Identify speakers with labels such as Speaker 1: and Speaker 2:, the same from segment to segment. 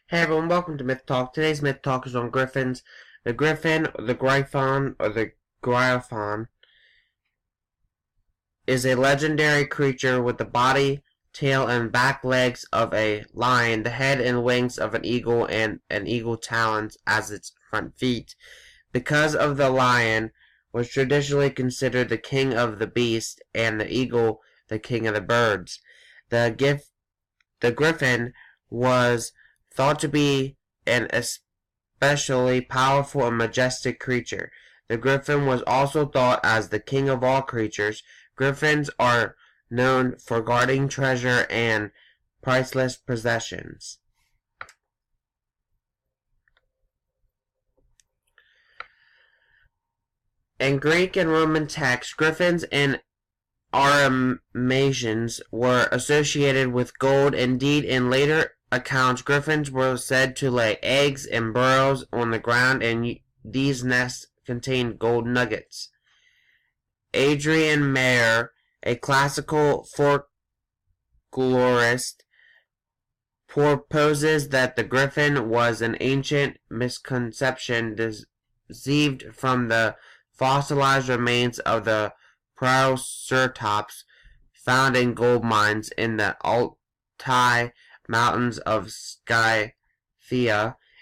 Speaker 1: Hey everyone, welcome to Mythtalk. Today's Mythtalk is on Griffins. The Griffin, the Griffon, or the Griffon, is a legendary creature with the body, tail, and back legs of a lion, the head and wings of an eagle, and an eagle talons as its front feet. Because of the lion was traditionally considered the king of the beasts, and the eagle the king of the birds. The Griffin was thought to be an especially powerful and majestic creature. The Griffin was also thought as the king of all creatures. Griffins are known for guarding treasure and priceless possessions. In Greek and Roman texts, griffins and Aramazians were associated with gold. Indeed, in later accounts, griffins were said to lay eggs in burrows on the ground, and these nests contained gold nuggets. Adrian Mayer, a classical folklorist, proposes that the griffin was an ancient misconception conceived from the fossilized remains of the Proceratops found in gold mines in the Altai Mountains of Scythia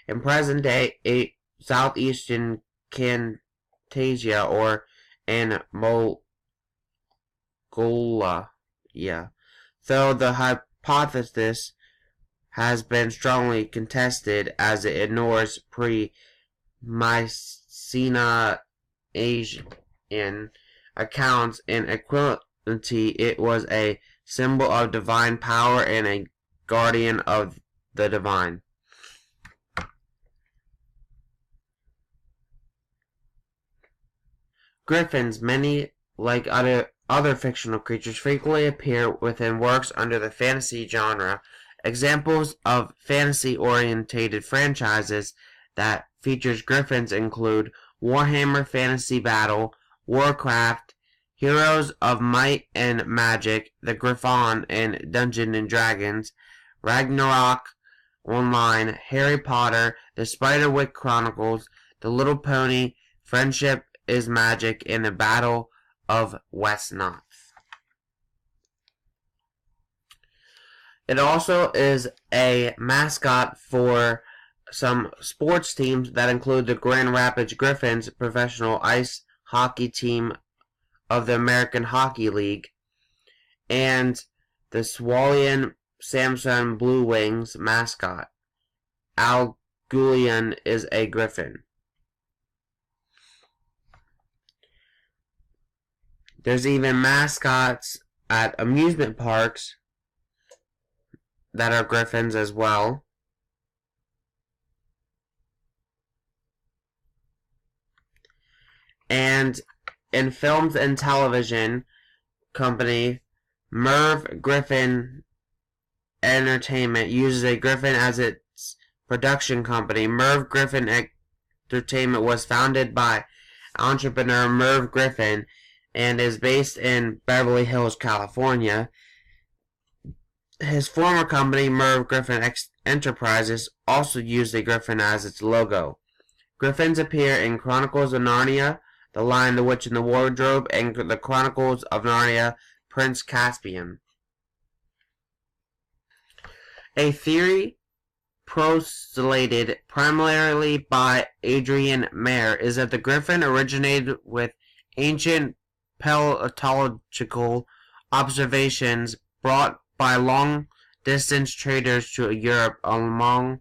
Speaker 1: in present-day southeastern Camtasia or in Mongolia. Though the hypothesis has been strongly contested as it ignores pre-Mycenaean accounts in equality, it was a symbol of divine power and a guardian of the divine. Griffins, many like other fictional creatures, frequently appear within works under the fantasy genre. Examples of fantasy-orientated franchises that features griffins include Warhammer Fantasy Battle, Warcraft, Heroes of Might and Magic, The Griffon and Dungeons and Dragons, Ragnarok Online, Harry Potter, The Spiderwick Chronicles, The Little Pony, Friendship is Magic, and The Battle of Westnoth. It also is a mascot for some sports teams that include the Grand Rapids Griffins, professional ice hockey team of the American Hockey League, and the Swalian Samson Blue Wings mascot. Al Gullion is a griffin. There's even mascots at amusement parks that are griffins as well. And in films and television company, Merv Griffin Entertainment uses a griffin as its production company. Merv Griffin Entertainment was founded by entrepreneur Merv Griffin and is based in Beverly Hills, California. His former company, Merv Griffin Enterprises, also used a griffin as its logo. Griffins appear in Chronicles of Narnia, The Lion, the Witch, and the Wardrobe, and the Chronicles of Narnia, Prince Caspian. A theory postulated primarily by Adrian Mayer is that the griffin originated with ancient paleontological observations brought by long-distance traders to Europe along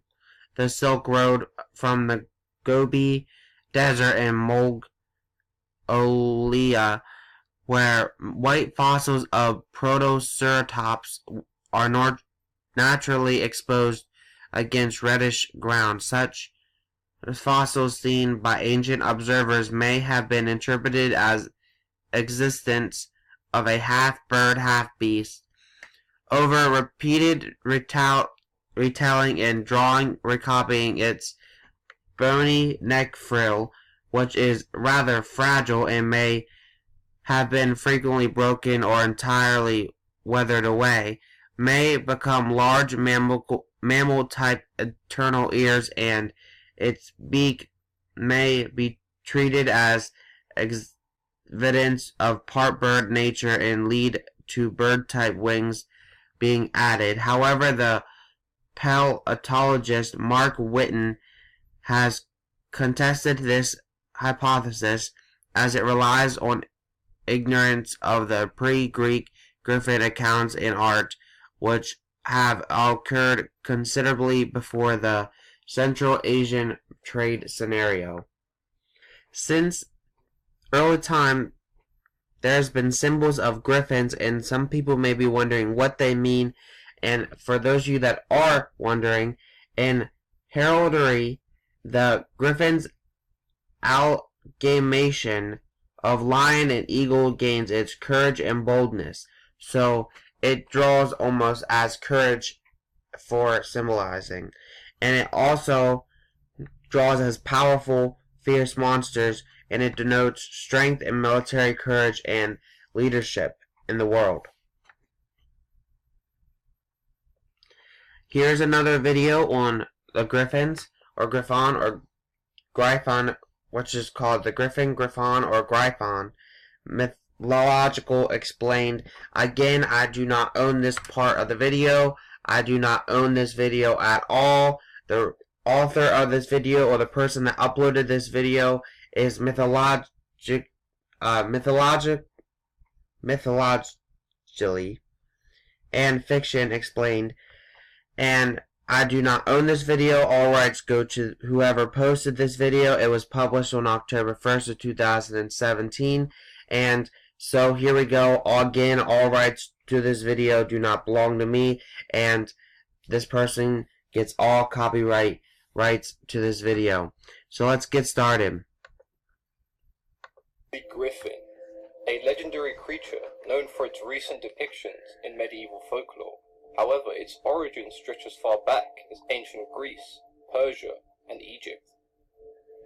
Speaker 1: the Silk Road from the Gobi Desert and Mongolia, where white fossils of Protoceratops are naturally exposed against reddish ground. Such fossils seen by ancient observers may have been interpreted as existence of a half-bird, half-beast. Over repeated retelling and drawing recopying its bony neck frill, which is rather fragile and may have been frequently broken or entirely weathered away, may become large mammal-type eternal ears, and its beak may be treated as evidence of part bird nature and lead to bird-type wings being added. However, the paleontologist Mark Whitten has contested this hypothesis as it relies on ignorance of the pre-Greek Griffin accounts in art, which have occurred considerably before the Central Asian trade scenario. Since early time, there's been symbols of griffins, and some people may be wondering what they mean. And for those of you that are wondering, in heraldry, the griffin's amalgamation of lion and eagle gains its courage and boldness. So it draws almost as courage for symbolizing. And it also draws as powerful, fierce monsters, and it denotes strength and military courage and leadership in the world. Here's another video on the griffins, or griffon, or griffon, which is called the griffin, griffon, or griffon. Mythological explained. Again, I do not own this part of the video. I do not own this video at all. The author of this video, or the person that uploaded this video, is mythologically and fiction explained. And I do not own this video. All rights go to whoever posted this video. It was published on October 1st of 2017. And so here we go. Again, all rights to this video do not belong to me. And this person gets all copyright rights to this video. So let's get started.
Speaker 2: The Griffin, a legendary creature known for its recent depictions in medieval folklore. However, its origin stretches far back as ancient Greece, Persia, and Egypt.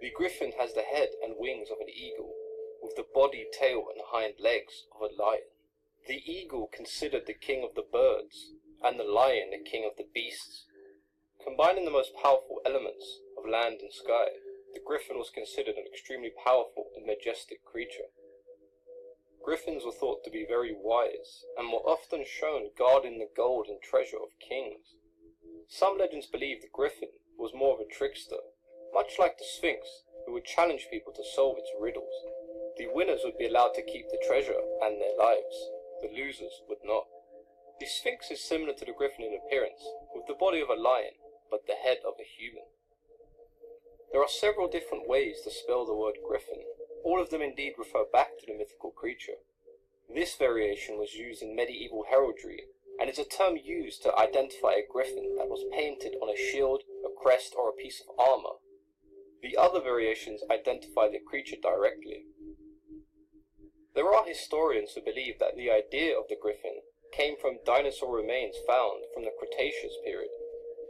Speaker 2: The griffin has the head and wings of an eagle, with the body, tail, and hind legs of a lion. The eagle considered the king of the birds, and the lion the king of the beasts. Combining the most powerful elements of land and sky, the griffin was considered an extremely powerful and majestic creature. Griffins were thought to be very wise, and were often shown guarding the gold and treasure of kings. Some legends believe the griffin was more of a trickster, much like the Sphinx, who would challenge people to solve its riddles. The winners would be allowed to keep the treasure and their lives. The losers would not. The Sphinx is similar to the griffin in appearance, with the body of a lion, but the head of a human. There are several different ways to spell the word griffin. All of them indeed refer back to the mythical creature. This variation was used in medieval heraldry, and is a term used to identify a griffin that was painted on a shield, a crest, or a piece of armor. The other variations identify the creature directly. There are historians who believe that the idea of the griffin came from dinosaur remains found from the Cretaceous period.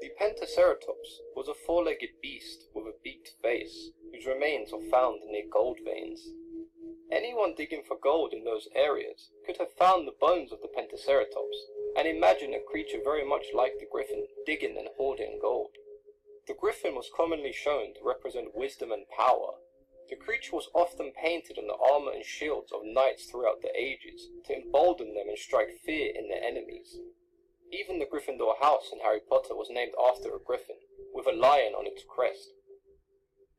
Speaker 2: The Pentaceratops was a four-legged beast with a beaked face, whose remains were found near gold veins. Anyone digging for gold in those areas could have found the bones of the Pentaceratops, and imagine a creature very much like the griffin digging and hoarding gold. The griffin was commonly shown to represent wisdom and power. The creature was often painted on the armor and shields of knights throughout the ages to embolden them and strike fear in their enemies. Even the Gryffindor house in Harry Potter was named after a griffin, with a lion on its crest.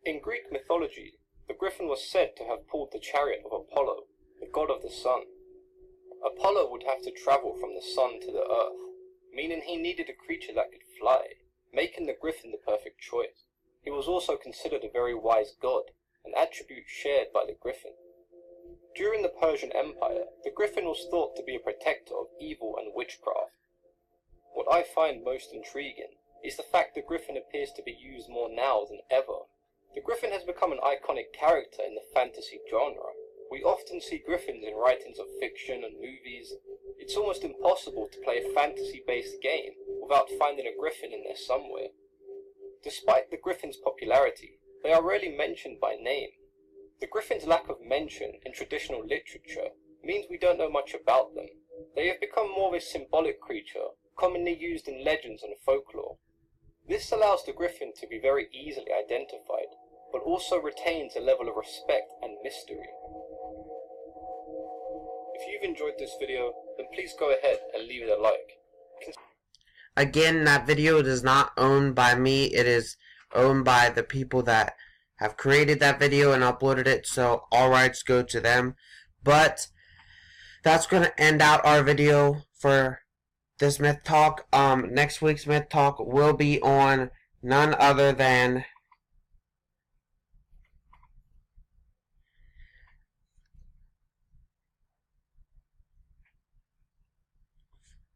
Speaker 2: In Greek mythology, the griffin was said to have pulled the chariot of Apollo, the god of the sun. Apollo would have to travel from the sun to the earth, meaning he needed a creature that could fly, making the griffin the perfect choice. He was also considered a very wise god, an attribute shared by the griffin. During the Persian Empire, the griffin was thought to be a protector of evil and witchcraft. What I find most intriguing is the fact the griffin appears to be used more now than ever. The griffin has become an iconic character in the fantasy genre. We often see griffins in writings of fiction and movies. It's almost impossible to play a fantasy-based game without finding a griffin in there somewhere. Despite the griffin's popularity, they are rarely mentioned by name. The griffin's lack of mention in traditional literature means we don't know much about them. They have become more of a symbolic creature, commonly used in legends and folklore. This allows the Griffin to be very easily identified, but also retains a level of respect and mystery. If you've enjoyed this video, then please go ahead and leave it a like.
Speaker 1: Again, that video is not owned by me. It is owned by the people that have created that video and uploaded it, so all rights go to them. But that's going to end out our video for this Myth Talk. Next week's Myth Talk will be on none other than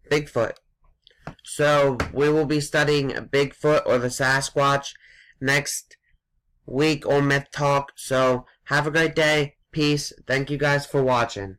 Speaker 1: Bigfoot. So we will be studying Bigfoot or the Sasquatch next week on Myth Talk. So have a great day. Peace. Thank you guys for watching.